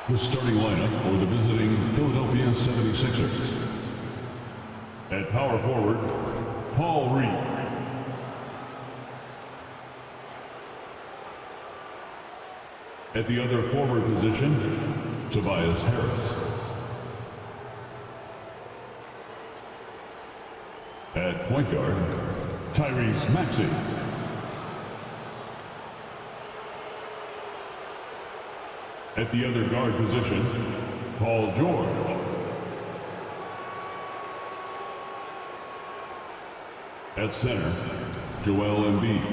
The starting lineup for the visiting Philadelphia 76ers. At power forward, Paul Reed. At the other forward position, Tobias Harris. At point guard, Tyrese Maxey. At the other guard position, Paul George. At center, Joel Embiid.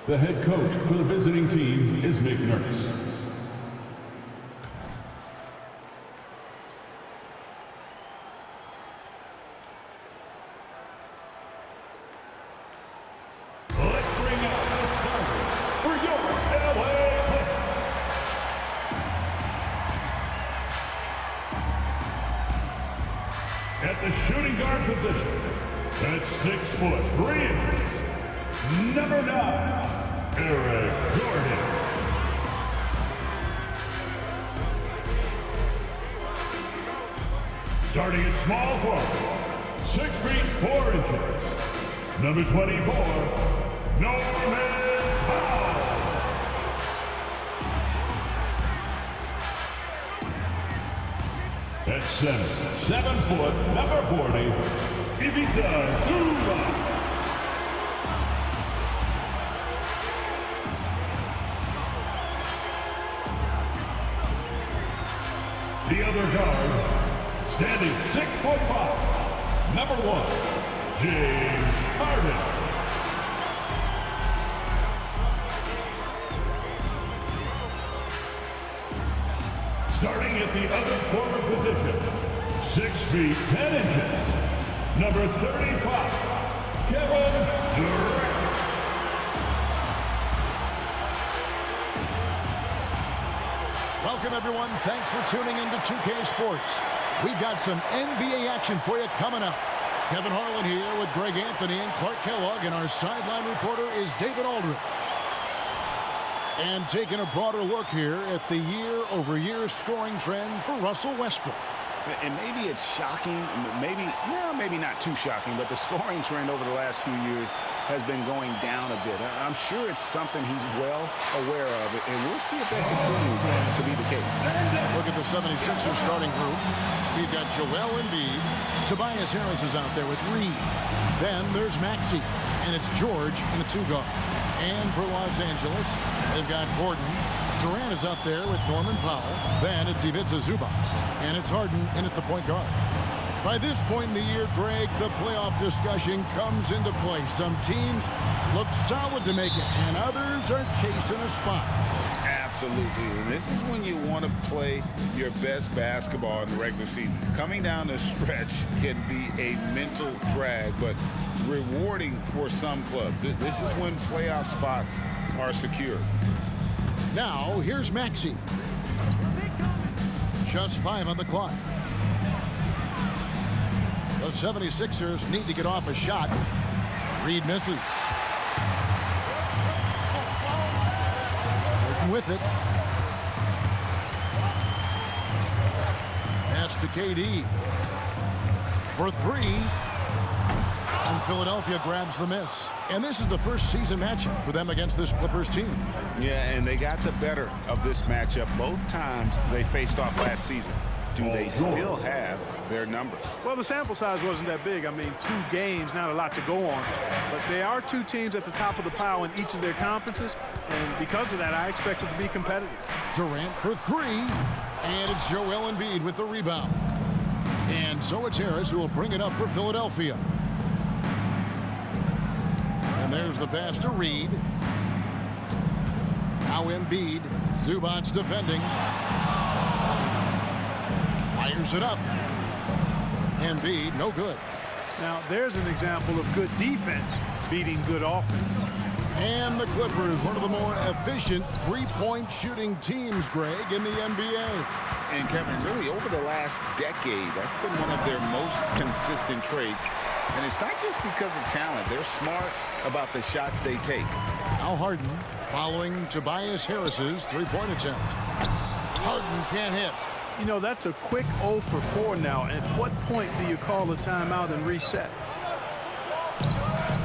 The head coach for the visiting team is Nick Nurse. Let's bring out the starters for your LA Clippers. At the shooting guard position, at 6 foot 3 inches, number 9, Eric Gordon. Starting at small forward, 6 feet 4 inches, number 24, Norman Powell. At center, 7 foot, number 40, Ivica Zubac. The other guard, standing 6'5", number 1, James Harden. Starting at the other forward position, 6 feet 10 inches, number 35, Kevin Durant. Welcome, everyone. Thanks for tuning in to 2K Sports. We've got some NBA action for you coming up. Kevin Harlan here with Greg Anthony and Clark Kellogg, and our sideline reporter is David Aldridge. And taking a broader look here at the year-over-year scoring trend for Russell Westbrook. And maybe it's shocking, maybe not too shocking, but the scoring trend over the last few years has been going down a bit. I'm sure it's something he's well aware of, and we'll see if that continues to be the case. Look at the 76ers starting group. We've got Joel Embiid. Tobias Harris is out there with Reed. Then there's Maxey, and it's George in the 2-guard. And for Los Angeles, they've got Gordon. Durant is out there with Norman Powell. Then it's Ivica Zubac, and it's Harden in at the point guard. By this point in the year, Greg, the playoff discussion comes into play. Some teams look solid to make it, and others are chasing a spot. Absolutely, and this is when you want to play your best basketball in the regular season. Coming down the stretch can be a mental drag, but rewarding for some clubs. This is when playoff spots are secure. Now, here's Maxey. Just 5 on the clock. The 76ers need to get off a shot. Reed misses. Working with it. Pass to KD. For 3. And Philadelphia grabs the miss. And this is the first season matchup for them against this Clippers team. Yeah, and they got the better of this matchup both times they faced off last season. Do they still have their number? Well, the sample size wasn't that big. I mean, 2 games, not a lot to go on. But they are 2 teams at the top of the pile in each of their conferences. And because of that, I expect it to be competitive. Durant for 3. And it's Joel Embiid with the rebound. And so it's Harris who will bring it up for Philadelphia. And there's the pass to Reed. Now Embiid. Zubac defending. Fires it up. Embiid, no good. Now, there's an example of good defense beating good offense. And the Clippers, one of the more efficient three-point shooting teams, Greg, in the NBA. And Kevin, really over the last decade, that's been one of their most consistent traits. And it's not just because of talent. They're smart about the shots they take. Now Harden following Tobias Harris's three-point attempt. Harden can't hit. You know, that's a quick 0 for 4 now. At what point do you call a timeout and reset?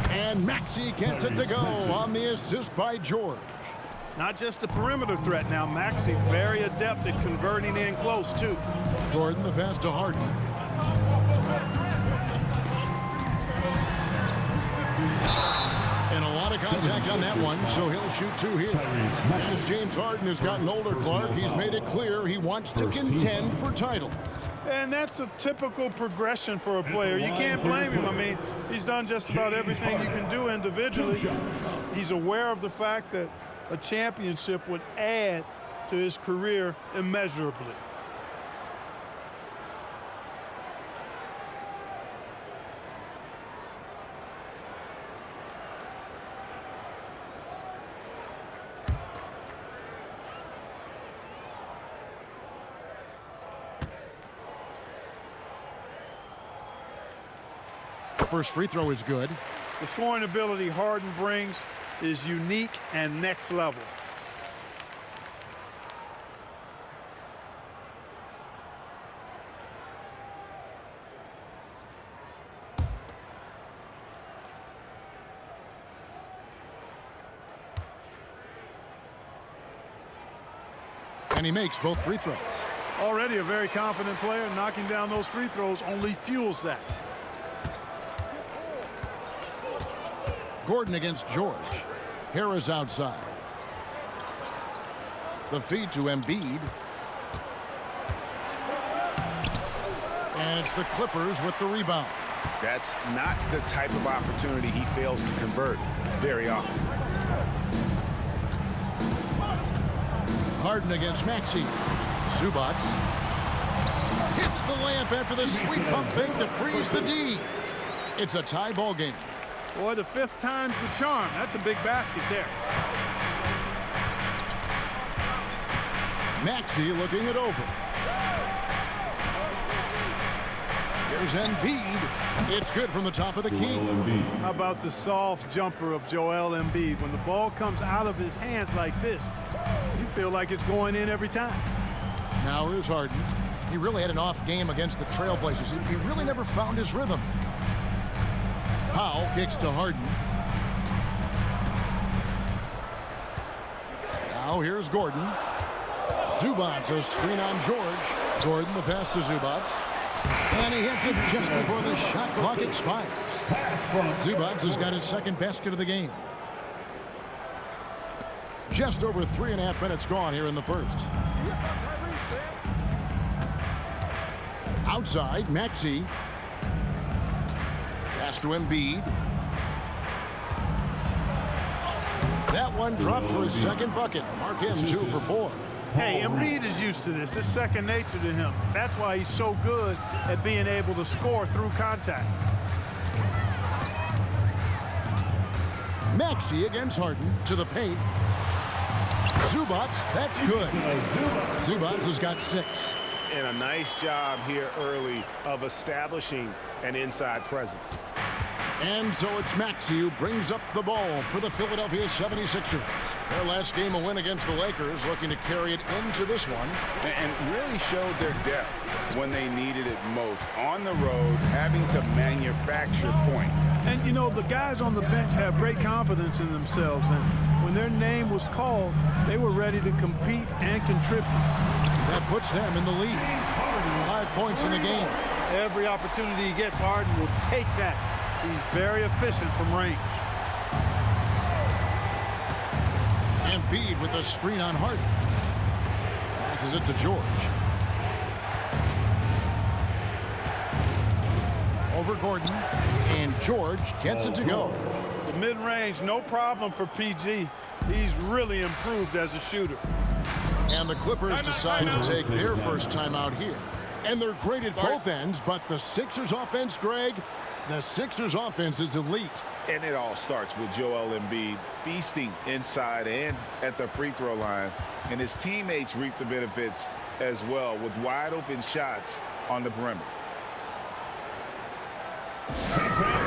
And Maxey gets it to go on the assist by George. Not just a perimeter threat now. Maxey very adept at converting in close, too. Gordon the pass to Harden. And a lot of contact on that one, so he'll shoot 2 here. As James Harden has gotten older, Clark, he's made it clear he wants to contend for titles. And that's a typical progression for a player. You can't blame him. I mean, he's done just about everything you can do individually. He's aware of the fact that a championship would add to his career immeasurably. First free throw is good. The scoring ability Harden brings is unique and next level. And he makes both free throws. Already a very confident player. Knocking down those free throws only fuels that. Gordon against George. Harris outside. The feed to Embiid. And it's the Clippers with the rebound. That's not the type of opportunity he fails to convert very often. Harden against Maxey. Zubac hits the layup after the sweet pump fake to freeze the D. It's a tie ball game. Boy, the 5th time's the charm. That's a big basket there. Maxey looking it over. Here's Embiid. It's good from the top of the key. How about the soft jumper of Joel Embiid? When the ball comes out of his hands like this, you feel like it's going in every time. Now here's Harden. He really had an off game against the Trailblazers. He really never found his rhythm. Powell kicks to Harden. Now here's Gordon. Zubac, a screen on George. Gordon the pass to Zubac. And he hits it just before the shot clock expires. Zubac has got his second basket of the game. Just over 3.5 minutes gone here in the first. Outside, Maxey. Pass to Embiid. That one dropped for his second bucket. Mark him 2 for 4. Hey, Embiid is used to this. It's second nature to him. That's why he's so good at being able to score through contact. Maxey against Harden to the paint. Zubac, that's good. Zubac has got 6. And a nice job here early of establishing an inside presence. And so it's Maxey who brings up the ball for the Philadelphia 76ers. Their last game a win against the Lakers, looking to carry it into this one. And really showed their depth when they needed it most. On the road, having to manufacture points. And, you know, the guys on the bench have great confidence in themselves. And when their name was called, they were ready to compete and contribute. That puts them in the lead. 5 points in the game. Every opportunity he gets, Harden will take that. He's very efficient from range. Embiid with a screen on Harden. Passes it to George. Over Gordon. And George gets it to go. The mid-range, no problem for PG. He's really improved as a shooter. And the Clippers decide to take their first time out here. And they're great at both ends, but the Sixers offense, Greg, the Sixers offense is elite. And it all starts with Joel Embiid feasting inside and at the free throw line. And his teammates reap the benefits as well with wide open shots on the perimeter.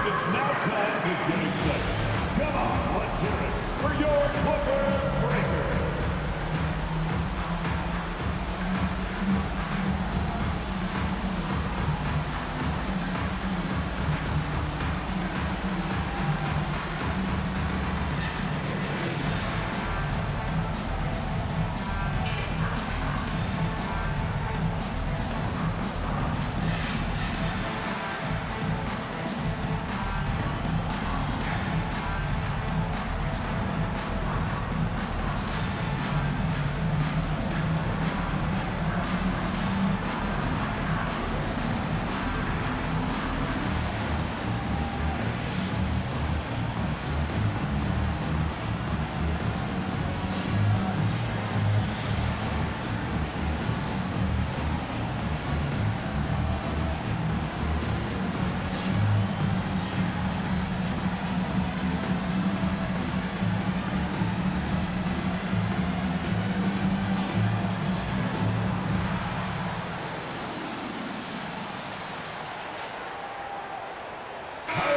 It's now time to get excited. Come on, let's hear it for your Clippers Breakers.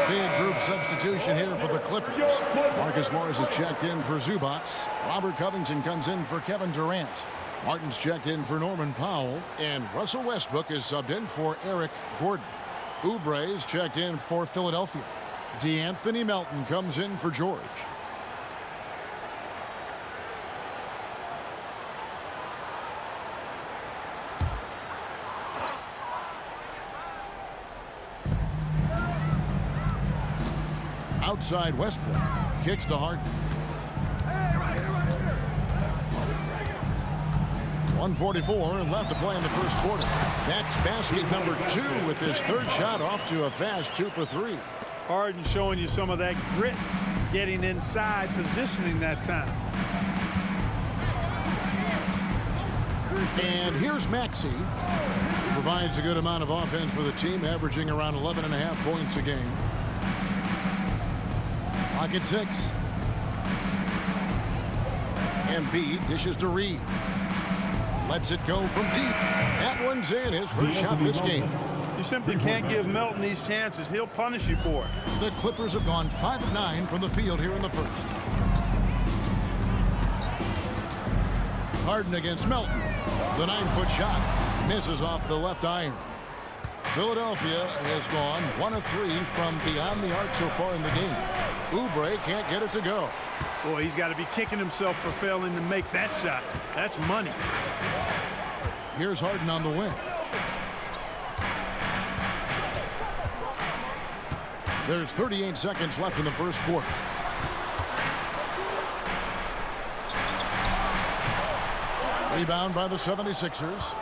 Big group substitution here for the Clippers. Marcus Morris is checked in for Zubac. Robert Covington comes in for Kevin Durant. Martin's checked in for Norman Powell. And Russell Westbrook is subbed in for Eric Gordon. Oubre is checked in for Philadelphia. DeAnthony Melton comes in for George. Outside Westbrook. Kicks to Harden. 1:44 left to play in the first quarter. That's basket number 2 with his third shot off to a fast 2 for 3. Harden showing you some of that grit, getting inside, positioning that time. And here's Maxey. He provides a good amount of offense for the team, averaging around 11.5 points a game. Pocket 6. Embiid dishes to Reed. Lets it go from deep. That one's in. His first shot this game. You simply can't give Melton these chances. He'll punish you for it. The Clippers have gone 5 of 9 from the field here in the first. Harden against Melton. The 9-foot shot misses off the left iron. Philadelphia has gone 1 of 3 from beyond the arc so far in the game. Oubre can't get it to go. Boy, he's got to be kicking himself for failing to make that shot. That's money. Here's Harden on the wing. There's 38 seconds left in the first quarter. Rebound by the 76ers.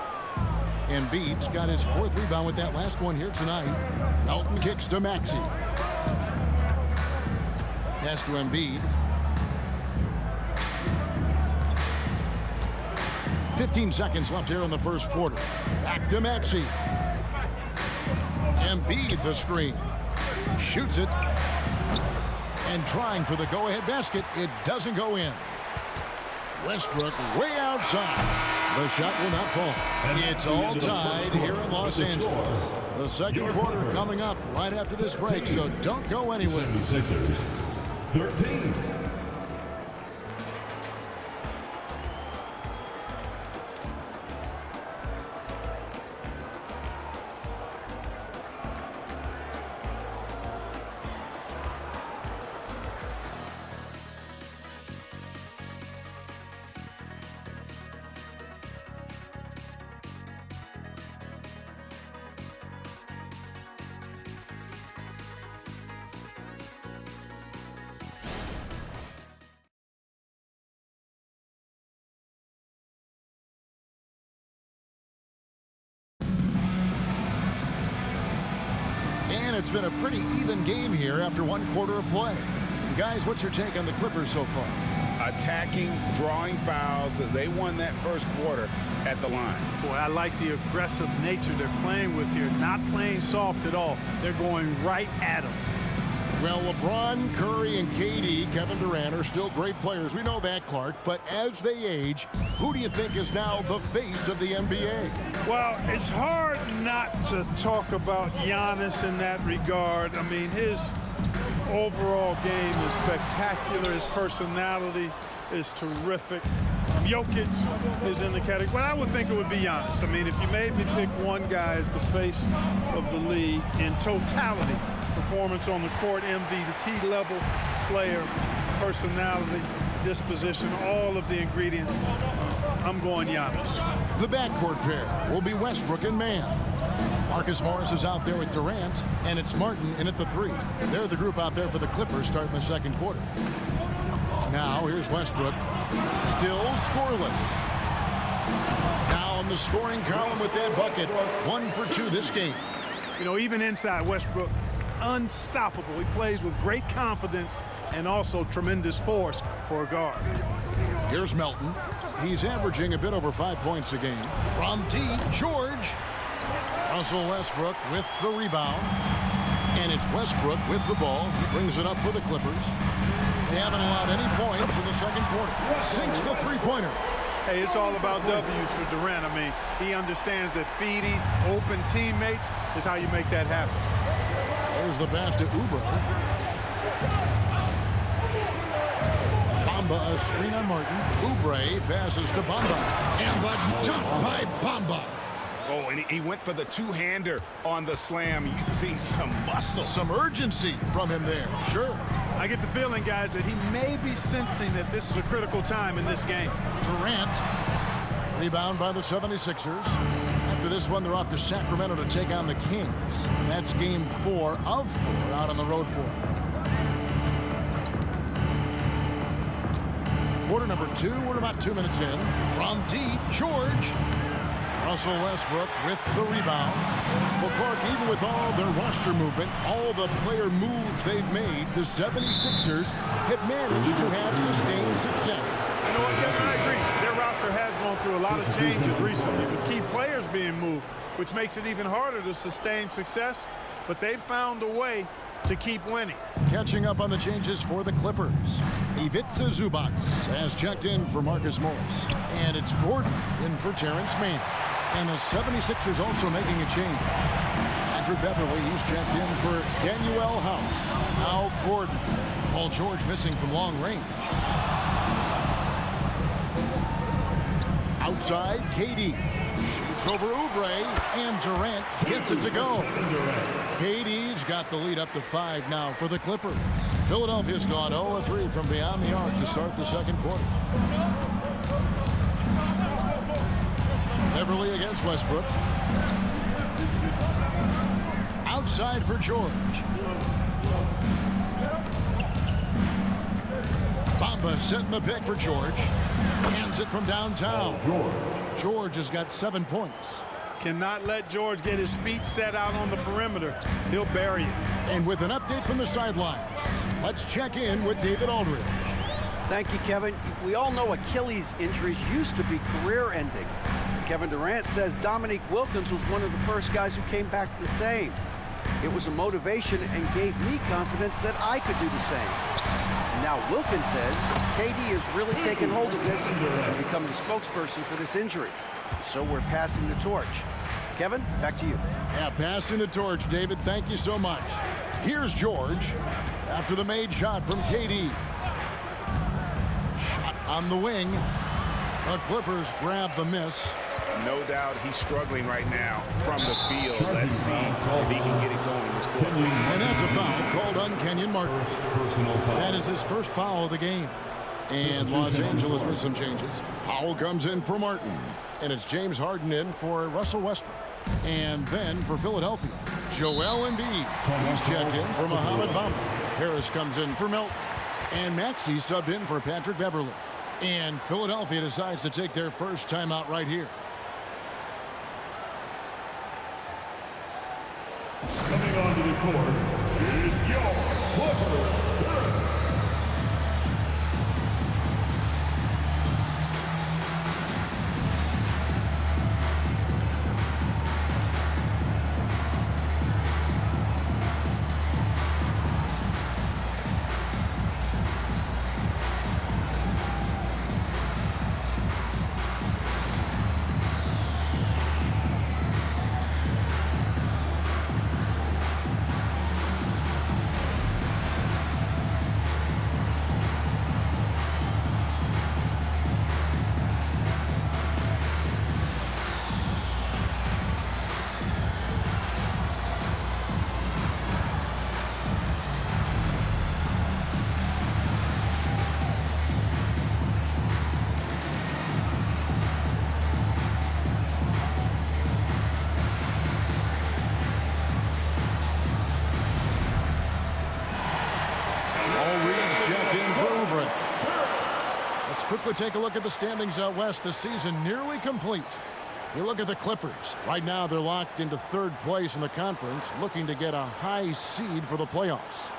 Embiid's got his 4th rebound with that last one here tonight. Melton kicks to Maxey. Pass to Embiid. 15 seconds left here in the first quarter. Back to Maxey. Embiid the screen. Shoots it. And trying for the go-ahead basket. It doesn't go in. Westbrook way outside. The shot will not fall. It's all tied here in Los Angeles. The second quarter coming up right after this break, so don't go anywhere. 13. And it's been a pretty even game here after 1 quarter of play. Guys, what's your take on the Clippers so far? Attacking, drawing fouls. They won that first quarter at the line. Boy, I like the aggressive nature they're playing with here. Not playing soft at all. They're going right at them. Well, LeBron, Curry, and KD, Kevin Durant, are still great players. We know that, Clark. But as they age, who do you think is now the face of the NBA? Well, it's hard not to talk about Giannis in that regard. I mean, his overall game is spectacular. His personality is terrific. Jokic is in the category. Well, I would think it would be Giannis. I mean, if you made me pick one guy as the face of the league in totality, performance on the court, MVP level player, personality, disposition, all of the ingredients, I'm going Giannis. The backcourt pair will be Westbrook and Mann. Marcus Morris is out there with Durant, and it's Martin in at the 3. They're the group out there for the Clippers starting the second quarter. Now here's Westbrook, still scoreless. Now in the scoring column with that bucket, 1 for 2 this game. You know, even inside, Westbrook, unstoppable. He plays with great confidence and also tremendous force for a guard. Here's Melton. He's averaging a bit over 5 points a game. From deep, George. Russell Westbrook with the rebound. And it's Westbrook with the ball. He brings it up for the Clippers. They haven't allowed any points in the second quarter. Sinks the three-pointer. Hey, it's all about W's for Durant. I mean, he understands that feeding open teammates is how you make that happen. There's the pass to Oubre. Bamba, a screen on Martin. Oubre passes to Bamba. And the dunk by Bamba. Oh, and he went for the two-hander on the slam. You can see some muscle. Some urgency from him there, sure. I get the feeling, guys, that he may be sensing that this is a critical time in this game. Durant, rebound by the 76ers. After this one, they're off to Sacramento to take on the Kings. And that's game 4 of 4 out on the road for them. Quarter number 2, we're about 2 minutes in. From deep, George. Russell Westbrook with the rebound. Well, Clark, even with all their roster movement, all the player moves they've made, the 76ers have managed to have sustained success. You know what, Kevin, I agree. Their roster has gone through a lot of changes recently with key players being moved, which makes it even harder to sustain success. But they've found a way to keep winning. Catching up on the changes for the Clippers. Ivica Zubac has checked in for Marcus Morris. And it's Gordon in for Terrence Mann. And the 76ers also making a change. Patrick Beverly, he's checked in for Danuel House. Now Gordon. Paul George missing from long range. Outside, KD. Shoots over Oubre. And Durant gets it to go. KD's got the lead up to 5 now for the Clippers. Philadelphia's gone 0-3 from beyond the arc to start the second quarter. Beverly against Westbrook. Outside for George. Bamba setting the pick for George. Hands it from downtown. George has got 7 points. Cannot let George get his feet set out on the perimeter. He'll bury it. And with an update from the sidelines, let's check in with David Aldridge. Thank you, Kevin. We all know Achilles injuries used to be career-ending. Kevin Durant says Dominique Wilkins was one of the first guys who came back the same. It was a motivation and gave me confidence that I could do the same. And now Wilkins says KD has really taken hold of this and become the spokesperson for this injury. So we're passing the torch. Kevin, back to you. Yeah, passing the torch, David. Thank you so much. Here's George after the made shot from KD. Shot on the wing. The Clippers grab the miss. No doubt he's struggling right now from the field. Let's see if he can get it going this quarter. And that's a foul called on Kenyon Martin. That is his first foul of the game. And Los Angeles with some changes. Powell comes in for Martin. And it's James Harden in for Russell Westbrook. And then for Philadelphia, Joel Embiid. He's checked in for Mohamed Bamba. Harris comes in for Melton. And Maxey subbed in for Patrick Beverly. And Philadelphia decides to take their first timeout right here. Coming onto the court is your Clippers. Let's quickly take a look at the standings out west. The season nearly complete. You look at the Clippers. Right now, they're locked into third place in the conference, looking to get a high seed for the playoffs.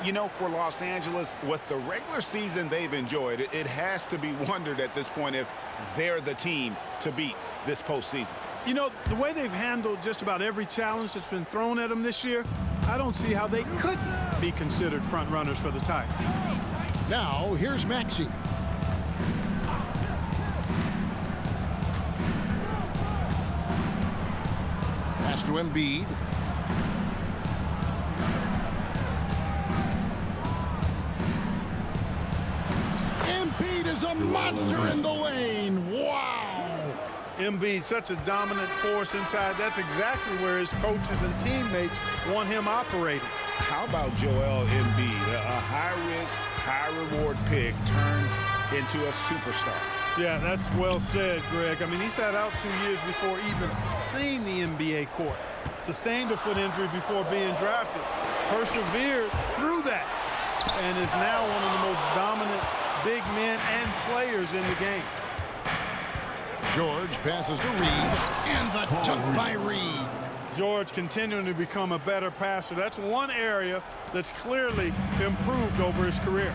You know, for Los Angeles, with the regular season they've enjoyed, it has to be wondered at this point if they're the team to beat this postseason. You know, the way they've handled just about every challenge that's been thrown at them this year, I don't see how they couldn't be considered front runners for the title. Now, here's Maxey. Pass to Embiid. Embiid is a monster in the lane. Wow. Embiid, such a dominant force inside. That's exactly where his coaches and teammates want him operating. How about Joel Embiid? A high-risk, high-reward pick turns into a superstar. Yeah, that's well said, Greg. I mean, he sat out 2 years before even seeing the NBA court. Sustained a foot injury before being drafted. Persevered through that and is now one of the most dominant big men and players in the game. George passes to Reed, and the dunk by Reed. George continuing to become a better passer. That's one area that's clearly improved over his career.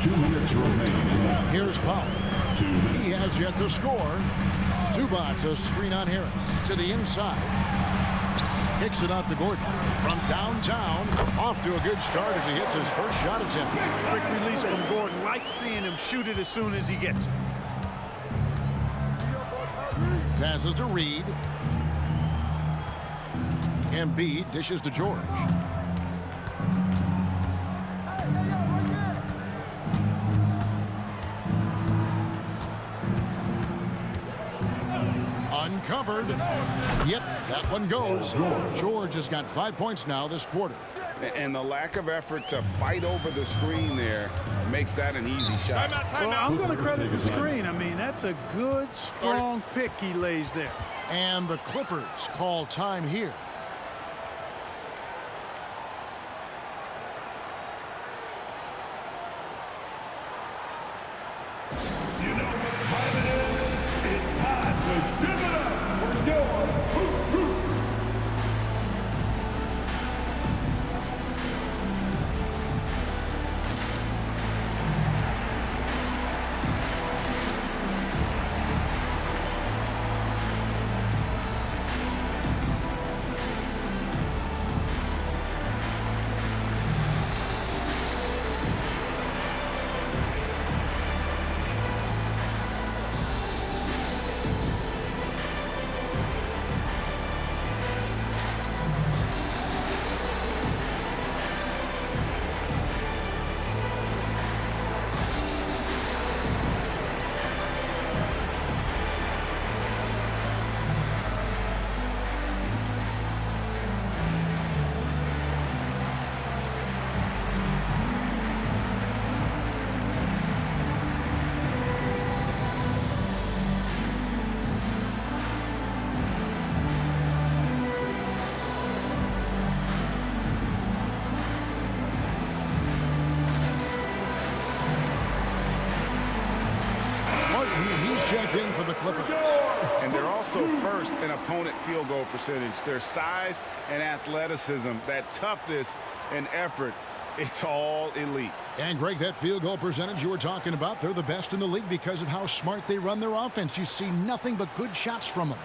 2 minutes remaining. Here's Powell. He has yet to score. Zubac, a screen on Harris. To the inside. Kicks it out to Gordon. From downtown, off to a good start as he hits his first shot attempt. Quick release from Gordon. Like seeing him shoot it as soon as he gets it. Passes to Reed. Embiid dishes to George. Uncovered. Yep, that one goes. George has got 5 points now this quarter. And the lack of effort to fight over the screen there makes that an easy shot. Well, I'm going to credit the screen. I mean, that's a good, strong pick he lays there. And the Clippers call time here. You know what time it is? It's time to give it up for your Hoop Hoop. Checked in for the Clippers. And they're also first in opponent field goal percentage. Their size and athleticism, that toughness and effort, it's all elite. And Greg, that field goal percentage you were talking about, they're the best in the league because of how smart they run their offense. You see nothing but good shots from them.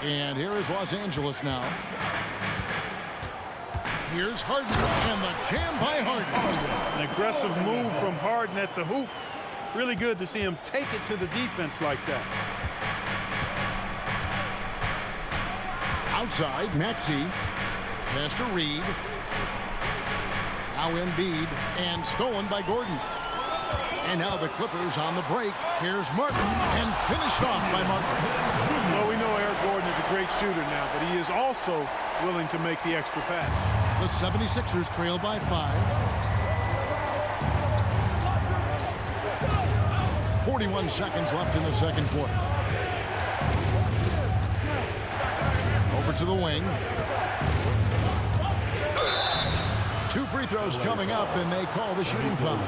And here is Los Angeles now. Here's Harden, and the jam by Harden. An aggressive move from Harden at the hoop. Really good to see him take it to the defense like that. Outside, Maxey. Pass to Reed. Now Embiid, and stolen by Gordon. And now the Clippers on the break. Here's Martin, and finished off by Martin. Well, we know Eric Gordon is a great shooter now, but he is also willing to make the extra pass. The 76ers trail by 5. 41 seconds left in the second quarter. Over to the wing. 2 free throws coming up, and they call the shooting foul.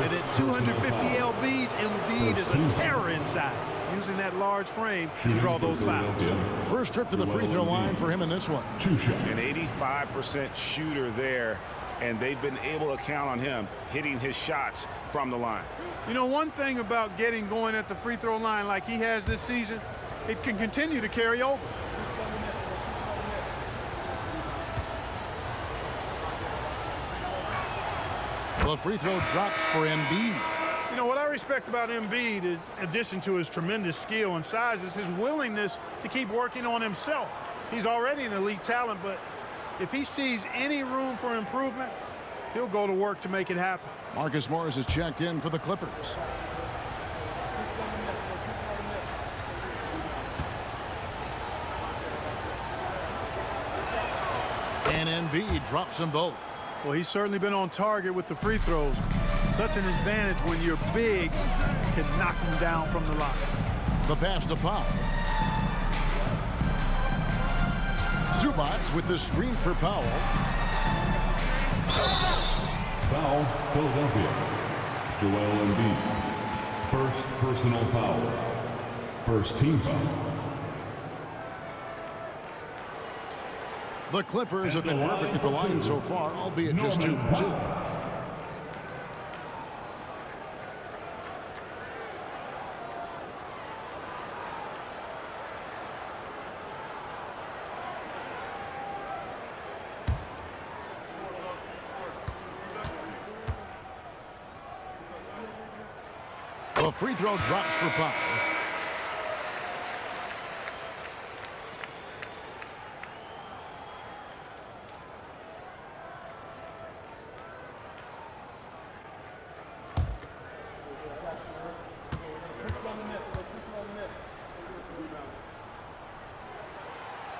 And at 250 lbs, Embiid is a terror inside, using that large frame to draw those fouls. First trip to the free throw line for him in this one. An 85% shooter there, and they've been able to count on him hitting his shots from the line. You know, one thing about getting going at the free throw line like he has this season, it can continue to carry over. The free throw drops for Embiid. You know, what I respect about Embiid, in addition to his tremendous skill and size, is his willingness to keep working on himself. He's already an elite talent, but if he sees any room for improvement, he'll go to work to make it happen. Marcus Morris is checked in for the Clippers. And Embiid drops them both. Well, he's certainly been on target with the free throws. Such an advantage when your bigs can knock them down from the line. The pass to Powell. Zubac with the screen for Powell. Foul, Philadelphia. Joel Embiid. First personal foul. First team foul. The Clippers have been perfect at the line so far, albeit just 2 for 2. The free throw drops for Powell.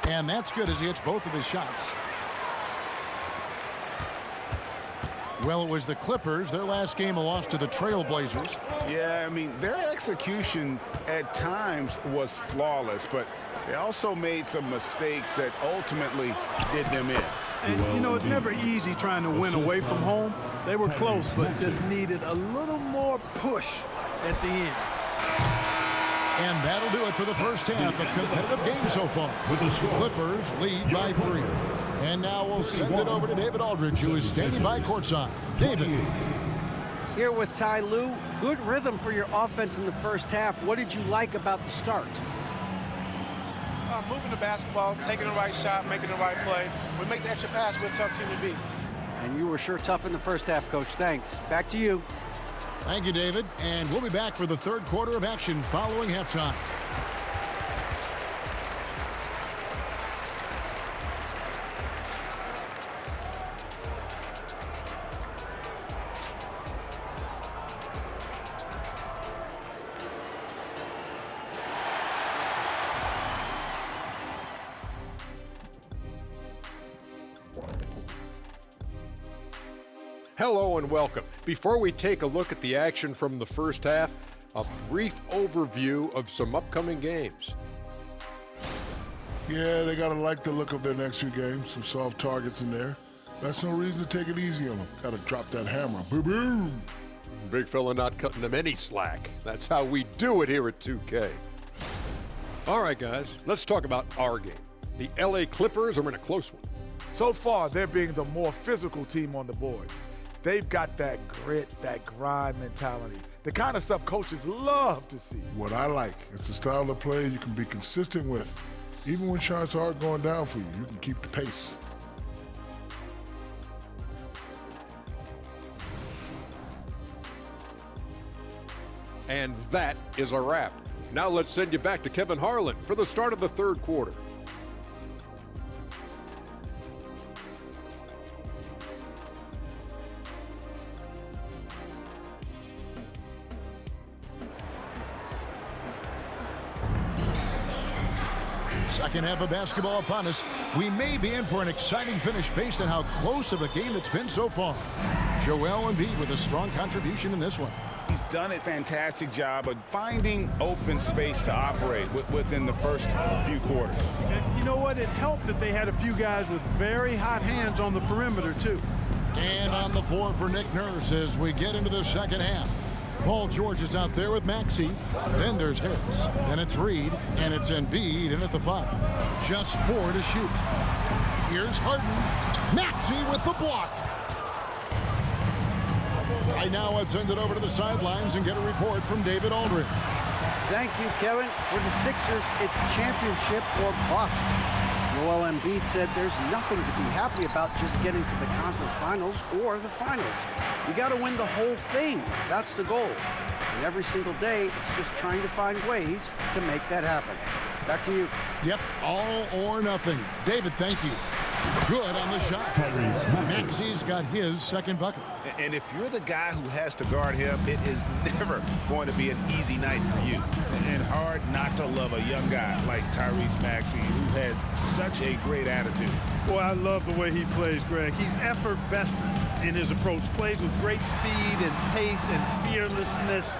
And that's good as he hits both of his shots. Well, it was the Clippers. Their last game, a loss to the Trailblazers. Yeah, I mean, their execution at times was flawless, but they also made some mistakes that ultimately did them in. And, you know, it's never easy trying to win away from home. They were close, but just needed a little more push at the end. And that'll do it for the first half. A competitive game so far. Clippers lead by 3. And now we'll send it over to David Aldridge, who is standing by courtside. David. Here with Ty Lue. Good rhythm for your offense in the first half. What did you like about the start? Moving the basketball, taking the right shot, making the right play. We make the extra pass, we're a tough team to beat. And you were sure tough in the first half, Coach. Thanks. Back to you. Thank you, David. And we'll be back for the third quarter of action following halftime. Hello and welcome. Before we take a look at the action from the first half, a brief overview of some upcoming games. Yeah, they got to like the look of their next few games. Some soft targets in there. That's no reason to take it easy on them. Got to drop that hammer. Boom, boom. Big fella not cutting them any slack. That's how we do it here at 2K. All right, guys, let's talk about our game. The LA Clippers are in a close one. So far, they're being the more physical team on the boards. They've got that grit, that grind mentality, the kind of stuff coaches love to see. What I like is the style of play you can be consistent with. Even when shots aren't going down for you, you can keep the pace. And that is a wrap. Now let's send you back to Kevin Harlan for the start of the third quarter. Second half of basketball upon us. We may be in for an exciting finish based on how close of a game it's been so far. Joel Embiid with a strong contribution in this one. He's done a fantastic job of finding open space to operate within the first few quarters. And you know what? It helped that they had a few guys with very hot hands on the perimeter, too. And on the floor for Nick Nurse as we get into the second half. Paul George is out there with Maxey. Then there's Harris. Then it's Reed. And it's Embiid in at the 5. Just 4 to shoot. Here's Harden. Maxey with the block. Right now, let's send it over to the sidelines and get a report from David Aldridge. Thank you, Kevin. For the Sixers, it's championship or bust. Joel Embiid said there's nothing to be happy about just getting to the conference finals or the finals. You got to win the whole thing. That's the goal. And every single day, it's just trying to find ways to make that happen. Back to you. Yep, all or nothing. David, thank you. Good on the shot. Maxey's got his second bucket. And if you're the guy who has to guard him, it is never going to be an easy night for you. And hard not to love a young guy like Tyrese Maxey, who has such a great attitude. Boy, I love the way he plays, Greg. He's effervescent in his approach. Plays with great speed and pace and fearlessness.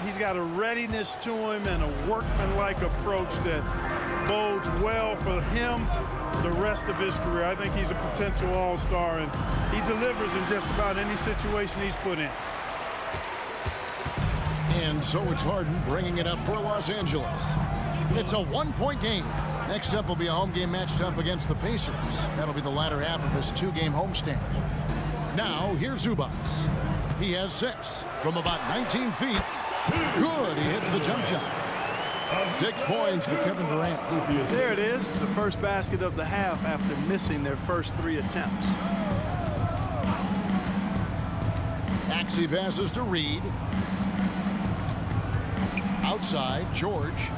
He's got a readiness to him and a workmanlike approach that bodes well for him the rest of his career. I think he's a potential all-star, and he delivers in just about any situation he's put in. And so it's Harden bringing it up for Los Angeles. It's a one-point game. Next up will be a home game matched up against the Pacers. That'll be the latter half of this two-game homestand. Now, here's Zubac. He has 6 from about 19 feet. Good, he hits the jump shot. 6 points for Kevin Durant. There it is, the first basket of the half after missing their first 3 attempts. Maxey passes to Reed. Outside, George.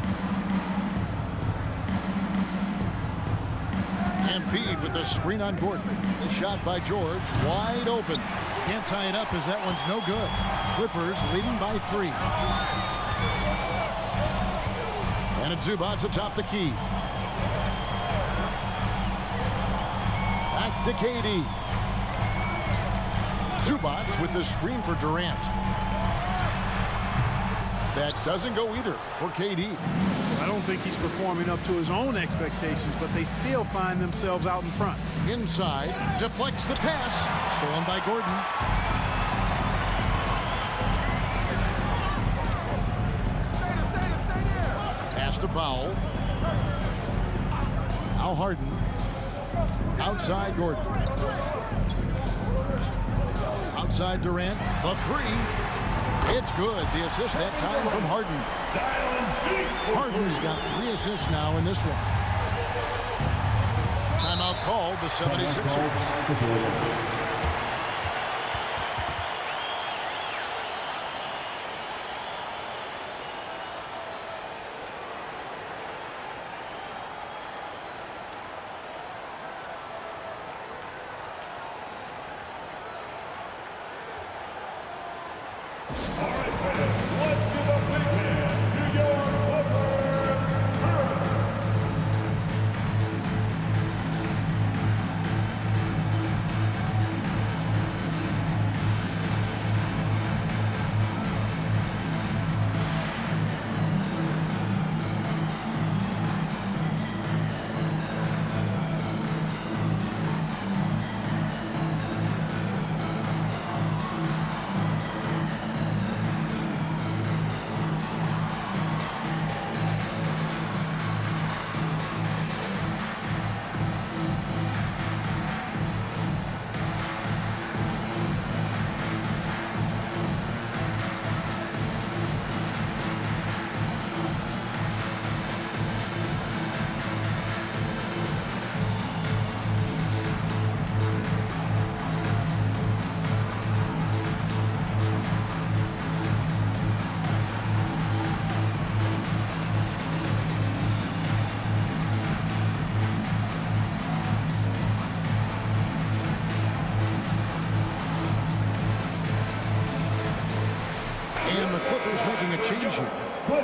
Embiid with the screen on Gordon. The shot by George, wide open. Can't tie it up as that one's no good. Clippers leading by 3. And it's Zubac atop the key. Back to KD. Zubac with the screen for Durant. That doesn't go either for KD. I don't think he's performing up to his own expectations, but they still find themselves out in front. Inside, deflects the pass. Stolen by Gordon. Pass to Powell. Now Harden. Outside Gordon. Outside Durant. The 3. It's good. The assist that time from Harden. Harden's got 3 assists now in this one. Timeout called the 76ers.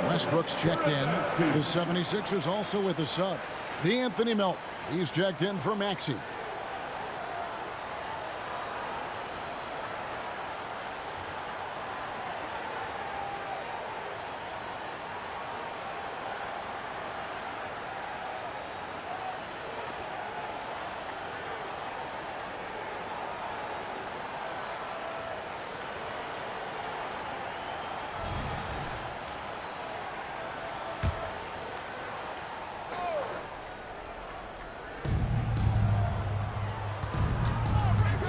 Westbrook's checked in. The 76ers also with a sub. D'Anthony Melton. He's checked in for Maxey.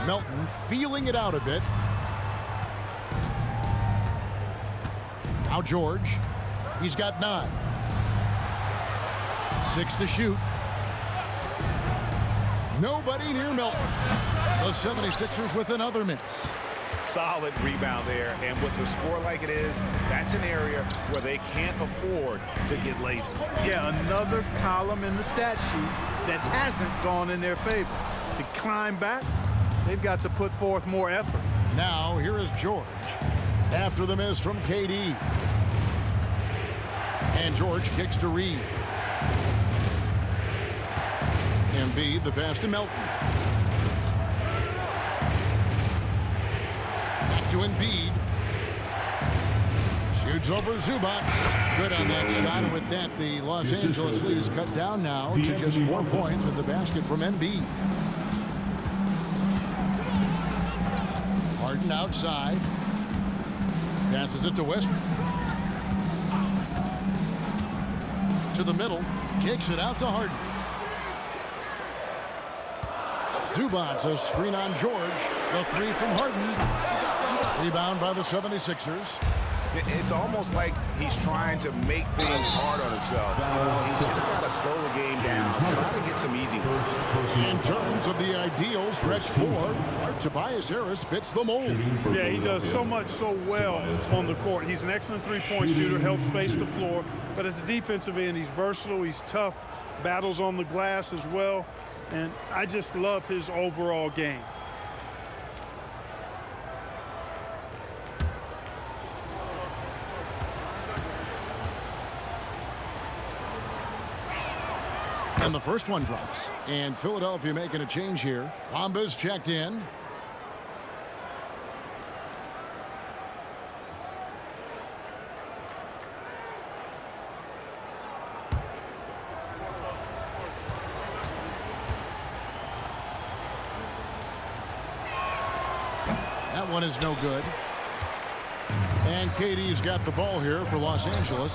Melton feeling it out a bit. Now George. He's got 9. 6 to shoot. Nobody near Melton. The 76ers with another miss. Solid rebound there, and with the score like it is, that's an area where they can't afford to get lazy. Yeah, another column in the stat sheet that hasn't gone in their favor. To climb back, they've got to put forth more effort. Now here is George after the miss from KD. And George kicks to Reed. Embiid, the pass to Melton. Back to Embiid. Shoots over Zubac. Good on that shot. And with that, the Los Angeles lead is cut down now to just 4 points with the basket from Embiid. Harden outside. Passes it to Westbrook. To the middle. Kicks it out to Harden. Zubac, a screen on George. The 3 from Harden. Rebound by the 76ers. It's almost like he's trying to make things hard on himself. He's just got to slow the game down, try to get some easy ones. In terms of the ideal stretch 4, Tobias Harris fits the mold. Yeah, he does so much so well on the court. He's an excellent three-point shooter, helps space the floor. But at the defensive end, he's versatile, he's tough, battles on the glass as well. And I just love his overall game. And the first one drops. And Philadelphia making a change here. Wamba's checked in. That one is no good. And KD's got the ball here for Los Angeles.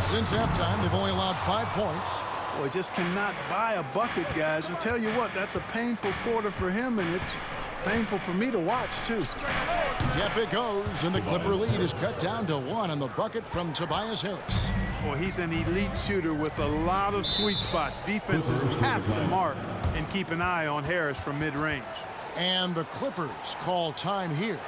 Since halftime, they've only allowed 5 points. Boy, just cannot buy a bucket, guys. And tell you what, that's a painful quarter for him, and it's painful for me to watch, too. Yep, it goes, and the Clipper lead is cut down to 1 on the bucket from Tobias Harris. Well, he's an elite shooter with a lot of sweet spots. Defenses have to mark and keep an eye on Harris from mid-range. And the Clippers call time here.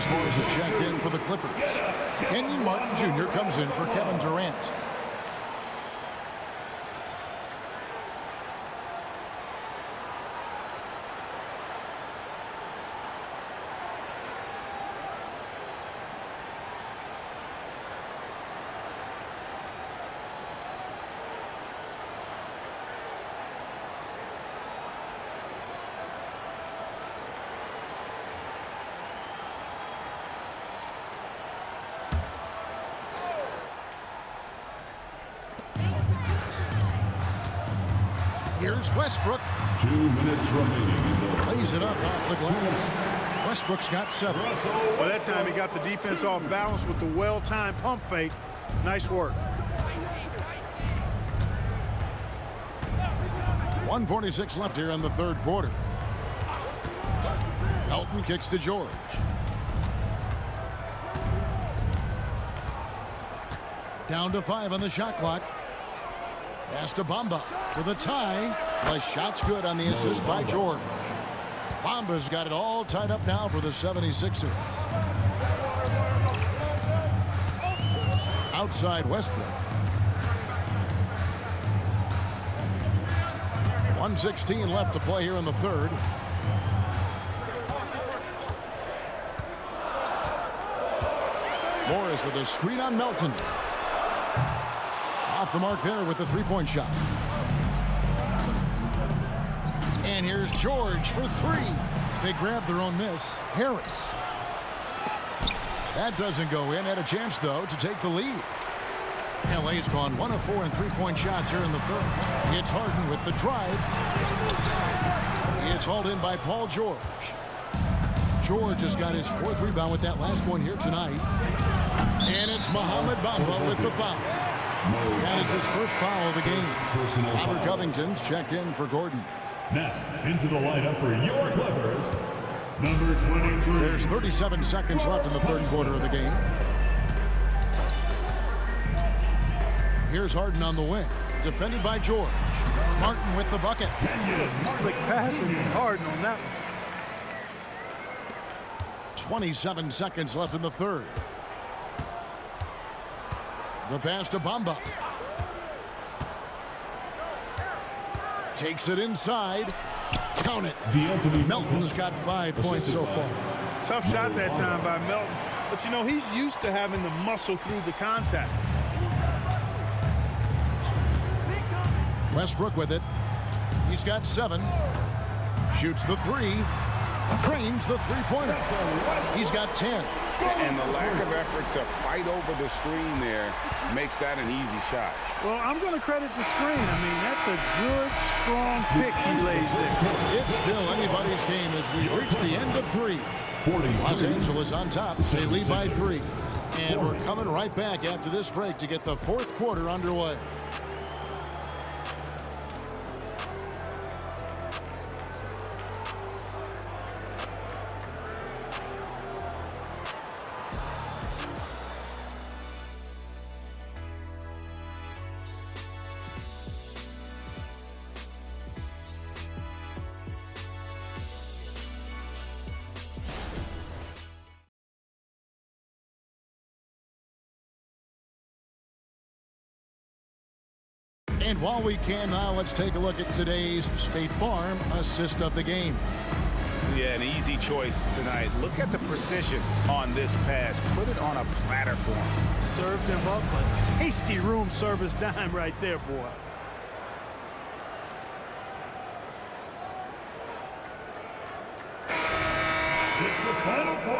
Morris is checked in for the Clippers. Kenyon Martin Jr. comes in for Kevin Durant. Here's Westbrook. 2 minutes remaining. Plays it up off the glass. Westbrook's got 7. Well, that time he got the defense off balance with the well-timed pump fake. Nice work. 1:46 left here in the third quarter. Melton kicks to George. Down to 5 on the shot clock. Pass to Bamba for the tie. The shot's good on the assist by George. Bamba's got it all tied up now for the 76ers. Outside Westbrook. 1:16 left to play here in the third. Morris with a screen on Melton. Off the mark there with the three-point shot. And here's George for three. They grab their own miss. Harris. That doesn't go in. Had a chance, though, to take the lead. LA's gone 1 of 4 in three-point shots here in the third. It's Harden with the drive. It's hauled in by Paul George. George has got his 4th rebound with that last one here tonight. And it's Mohamed Bamba with the foul. That is his first foul of the game. Robert Covington's checked in for Gordon. Now, into the lineup for your Clippers, number 23. There's 37 seconds left in the third quarter of the game. Here's Harden on the wing, defended by George. Martin with the bucket. Some slick passing from Harden on that one. 27 seconds left in the third. The pass to Bamba. Takes it inside. Count it. Melton's got 5 points so far. Tough shot that time by Melton. But, you know, he's used to having to muscle through the contact. Westbrook with it. He's got 7. Shoots the 3. Trains the three-pointer. He's got 10. And the lack of effort to fight over the screen there makes that an easy shot. Well, I'm going to credit the screen. I mean, that's a good, strong pick he lays there. It's still anybody's game as we reach the end of 3. Los Angeles on top. They lead by 3. And we're coming right back after this break to get the 4th quarter underway. And while we can now, let's take a look at today's State Farm assist of the game. Yeah, an easy choice tonight. Look at the precision on this pass. Put it on a platter for him. Served him up a tasty room service dime right there, boy.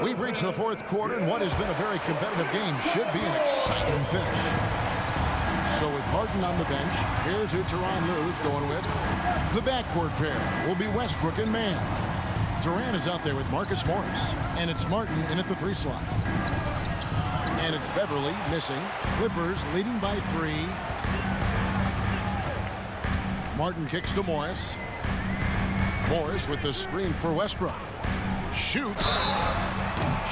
We've reached the 4th quarter, and what has been a very competitive game should be an exciting finish. So with Harden on the bench, here's who Tyronn Lue's going with. The backcourt pair will be Westbrook and Mann. Durant is out there with Marcus Morris, and it's Martin in at the 3 slot. And it's Beverly missing. Clippers leading by 3. Martin kicks to Morris. Morris with the screen for Westbrook. Shoots.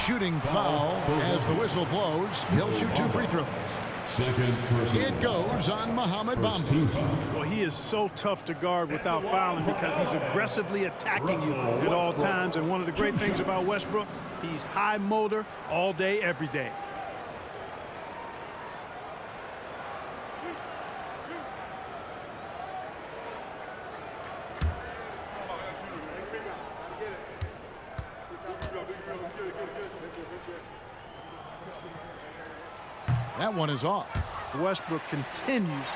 Shooting foul as the whistle blows. He'll shoot 2 free throws. It goes on Mohamed Bamba. Well, he is so tough to guard without fouling because he's aggressively attacking you at all times. And one of the great things about Westbrook, he's high motor all day, every day. That one is off. Westbrook continues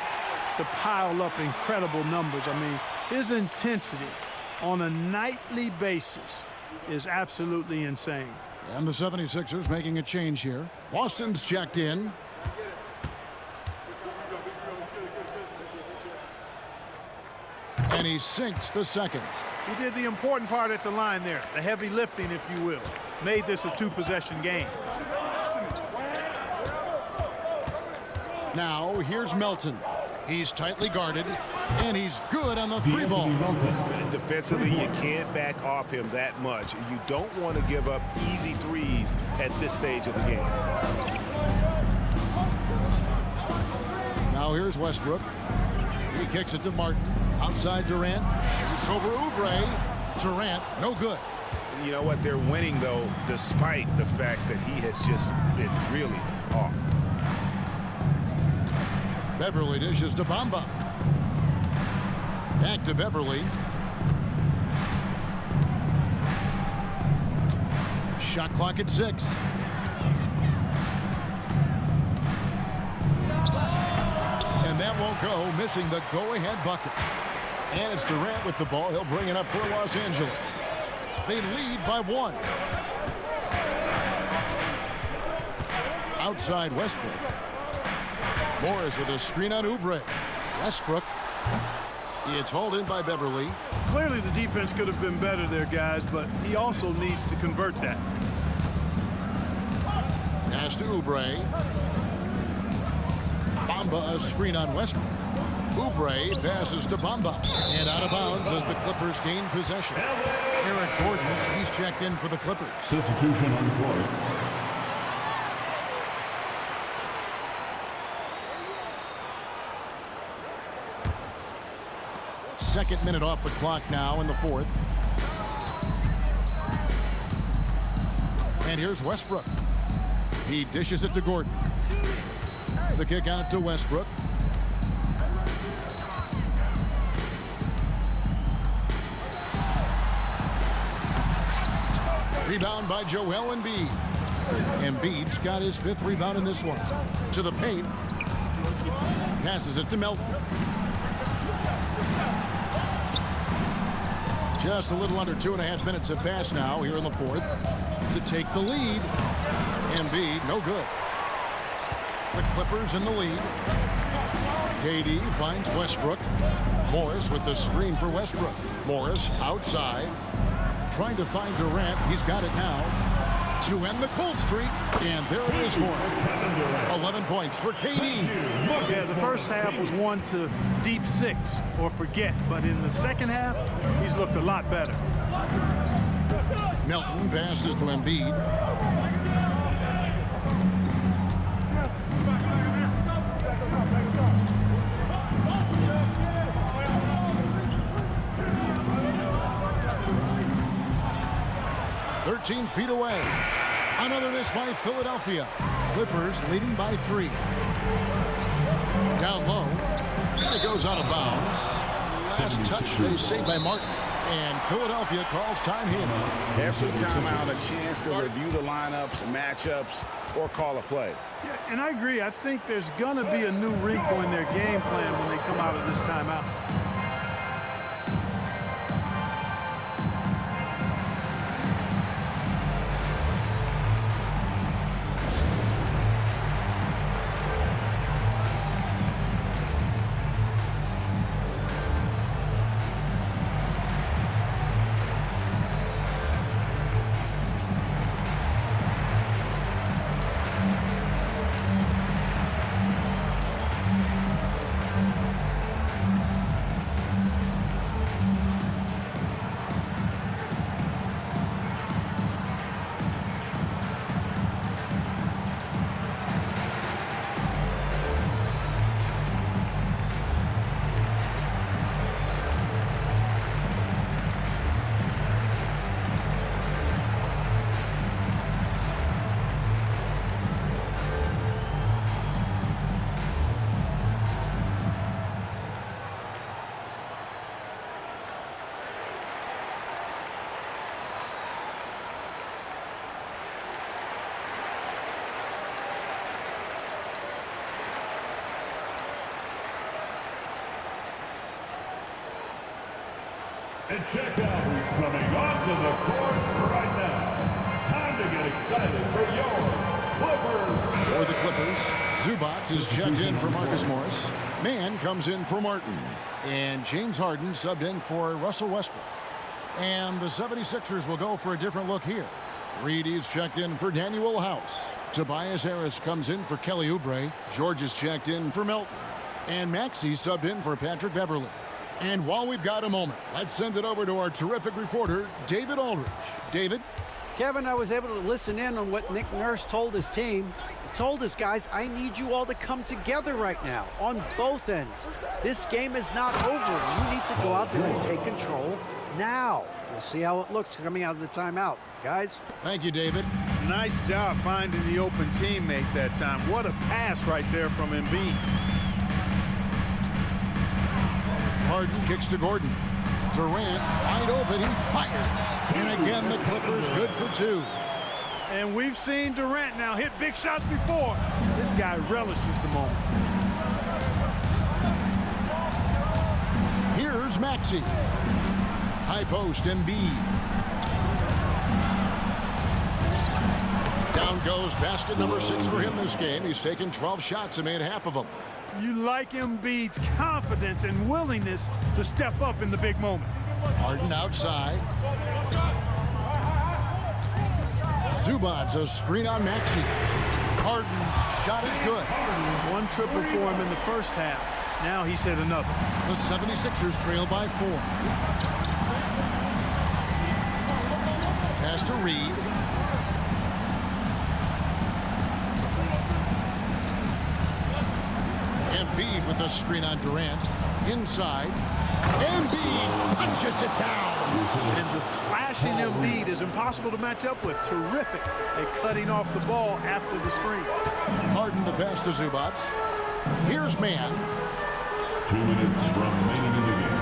to pile up incredible numbers. I mean, his intensity on a nightly basis is absolutely insane. And the 76ers making a change here. Boston's checked in. And he sinks the second. He did the important part at the line there, the heavy lifting, if you will. Made this a 2-possession game. Now, here's Melton. He's tightly guarded, and he's good on the three ball. Defensively, you can't back off him that much. You don't want to give up easy threes at this stage of the game. Now here's Westbrook. He kicks it to Martin. Outside Durant. Shoots over Oubre. Durant, no good. You know what? They're winning, though, despite the fact that he has just been really off. Beverly dishes to Bamba. Back to Beverly. Shot clock at 6. And that won't go, missing the go-ahead bucket. And it's Durant with the ball. He'll bring it up for Los Angeles. They lead by 1. Outside Westbrook. Morris with a screen on Oubre. Westbrook. It's hauled in by Beverly. Clearly the defense could have been better there, guys, but he also needs to convert that. Pass to Oubre. Bamba a screen on Westbrook. Oubre passes to Bamba. And out of bounds as the Clippers gain possession. Eric Gordon, he's checked in for the Clippers. Substitution on the court. Second minute off the clock now in the 4th. And here's Westbrook. He dishes it to Gordon. The kick out to Westbrook. Rebound by Joel Embiid. Embiid's got his 5th rebound in this one. To the paint. Passes it to Melton. Just a little under 2.5 minutes have passed now here in the 4th to take the lead. Embiid, no good. The Clippers in the lead. KD finds Westbrook. Morris with the screen for Westbrook. Morris outside. Trying to find Durant. He's got it now to end the cold streak. And there it is for him. 11 points for KD. Yeah, the first half was one to deep 6 or forget. But in the second half, he's looked a lot better. Melton passes to Embiid. Feet away. Another miss by Philadelphia. Clippers leading by 3. Down low. It goes out of bounds. Last touch, they say, by Martin. And Philadelphia calls time here. Every timeout, a chance to review the lineups, matchups, or call a play. Yeah, and I agree. I think there's going to be a new wrinkle in their game plan when they come out of this timeout. And check out who's coming onto the court right now. Time to get excited for your Clippers. For the Clippers, Zubac is checked in for Marcus Morris. Mann comes in for Martin. And James Harden subbed in for Russell Westbrook. And the 76ers will go for a different look here. Reedy's checked in for Daniel House. Tobias Harris comes in for Kelly Oubre. George is checked in for Melton. And Maxey subbed in for Patrick Beverly. And while we've got a moment, let's send it over to our terrific reporter, David Aldridge. David? Kevin, I was able to listen in on what Nick Nurse told his team. He told his guys, I need you all to come together right now on both ends. This game is not over. You need to go out there and take control now. We'll see how it looks coming out of the timeout. Guys? Thank you, David. Nice job finding the open teammate that time. What a pass right there from Embiid. Harden kicks to Gordon. Durant wide open, he fires. And again, the Clippers good for 2. And we've seen Durant now hit big shots before. This guy relishes the moment. Here's Maxey. High post, Embiid. Down goes basket number 6 for him this game. He's taken 12 shots and made half of them. You like Embiid's confidence and willingness to step up in the big moment. Harden outside. Zubac, a screen on Maxey. Harden's shot is good. 1 triple for him in the first half. Now he's hit another. The 76ers trail by 4. Pass to Reed. Embiid with a screen on Durant. Inside. Embiid punches it down. And the slashing Embiid is impossible to match up with. Terrific at cutting off the ball after the screen. Harden the pass to Zubac. Here's Mann. 2 minutes remaining in the game.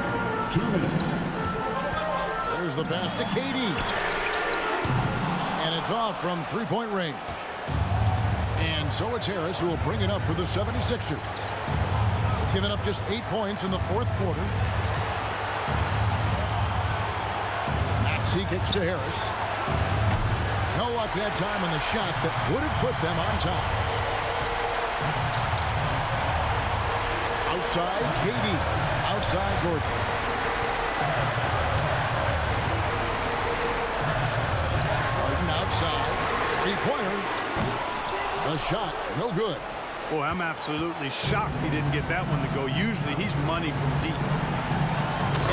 2 minutes. There's the pass to KD. And it's off from 3-point range. And so it's Harris who will bring it up for the 76ers. Giving up just 8 points in the 4th quarter. Maxey kicks to Harris. No luck that time on the shot that would have put them on top. Outside, KD. Outside, Gordon. Gordon outside. 3-pointer. A shot, no good. Boy, I'm absolutely shocked he didn't get that one to go. Usually he's money from deep.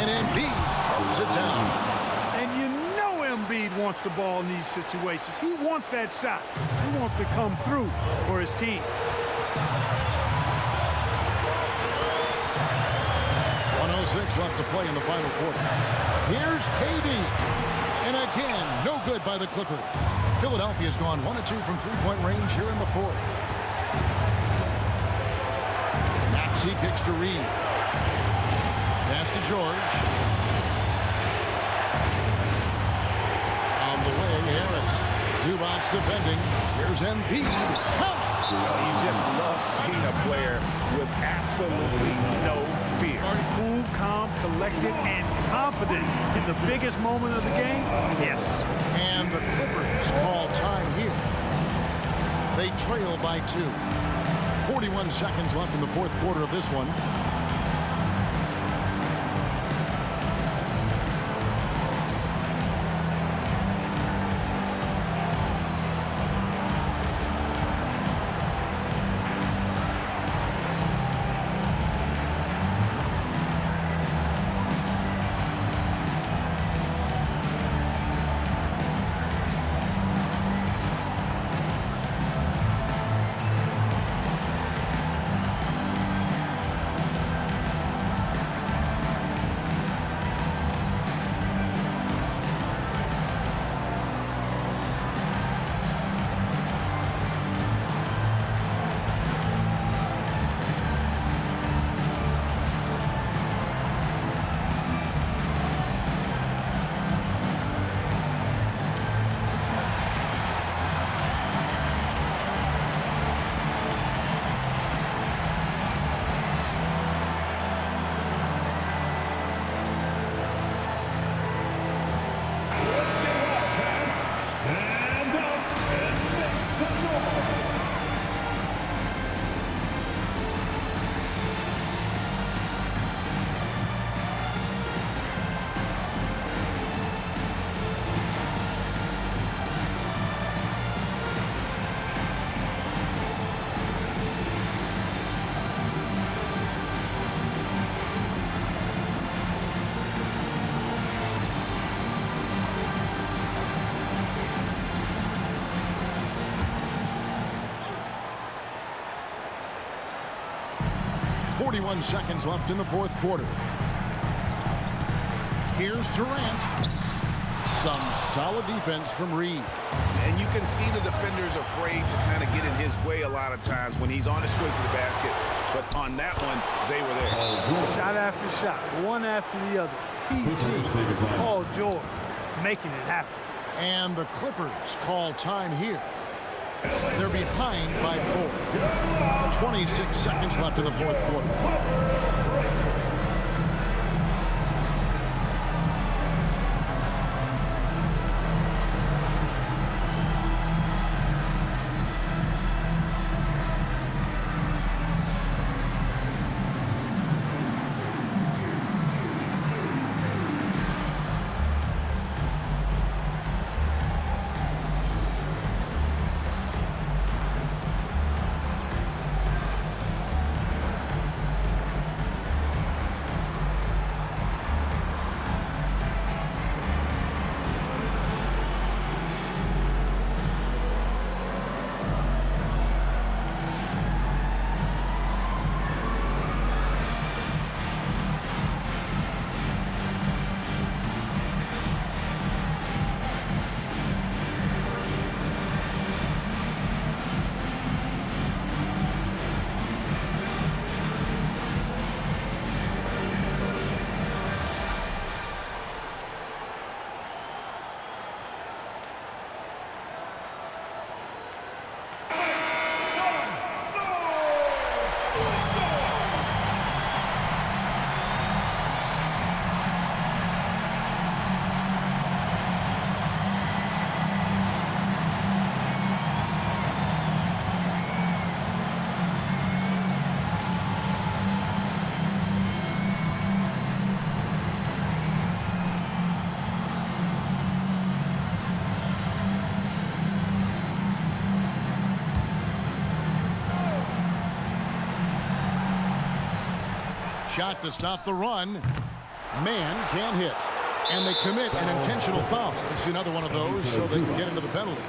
And Embiid throws it down. And you know Embiid wants the ball in these situations. He wants that shot. He wants to come through for his team. 1:06 left to play in the final quarter. Here's KD. And again, no good by the Clippers. Philadelphia's gone 1 of 2 from 3-point range here in the 4th. Maxey kicks to Reed. Pass to George. On the wing, Harris. Zubac defending. Here's Embiid. You just love seeing a player with absolutely no fear. Cool, calm, collected, and confident in the biggest moment of the game. Yes. And the Clippers call time here. They trail by 2. 41 seconds left in the 4th quarter of this one. 41 seconds left in the fourth quarter. Here's Durant. Some solid defense from Reed. And you can see the defenders afraid to kind of get in his way a lot of times when he's on his way to the basket. But on that one, they were there. Shot after shot, one after the other. PG, Paul George, making it happen. And the Clippers call time here. They're behind by 4. 26 seconds left in the fourth quarter. Shot to stop the run. Man can't hit. And they commit an intentional foul. It's another one of those so they can get into the penalty.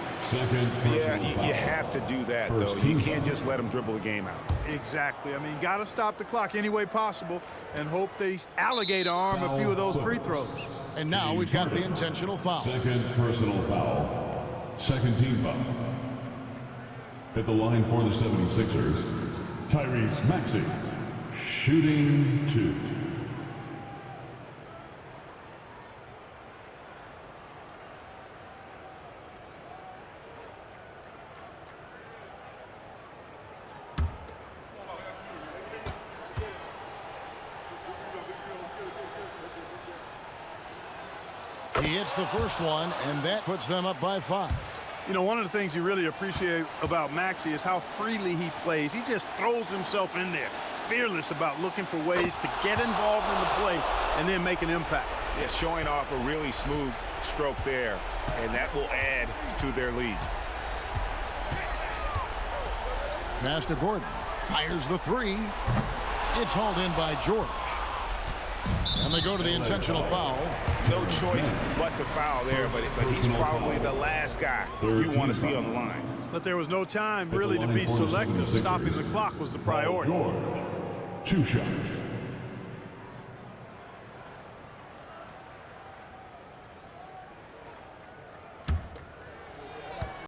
Yeah, you have to do that, though. You can't just let them dribble the game out. Exactly. I mean, got to stop the clock any way possible and hope they alligator arm a few of those free throws. And now we've got the intentional foul. Second personal foul. Second team foul. At the line for the 76ers, Tyrese Maxey, shooting 2. He hits the first one, and that puts them up by 5. You know, one of the things you really appreciate about Maxey is how freely he plays. He just throws himself in there, fearless about looking for ways to get involved in the play and then make an impact. Yeah, showing off a really smooth stroke there, and that will add to their lead. Pass to Gordon. Fires the 3. It's hauled in by George. And they go to the intentional foul. No choice but to foul there, but he's probably the last guy you want to see on the line. But there was no time really to be selective. Stopping the clock was the priority. George, 2 shots.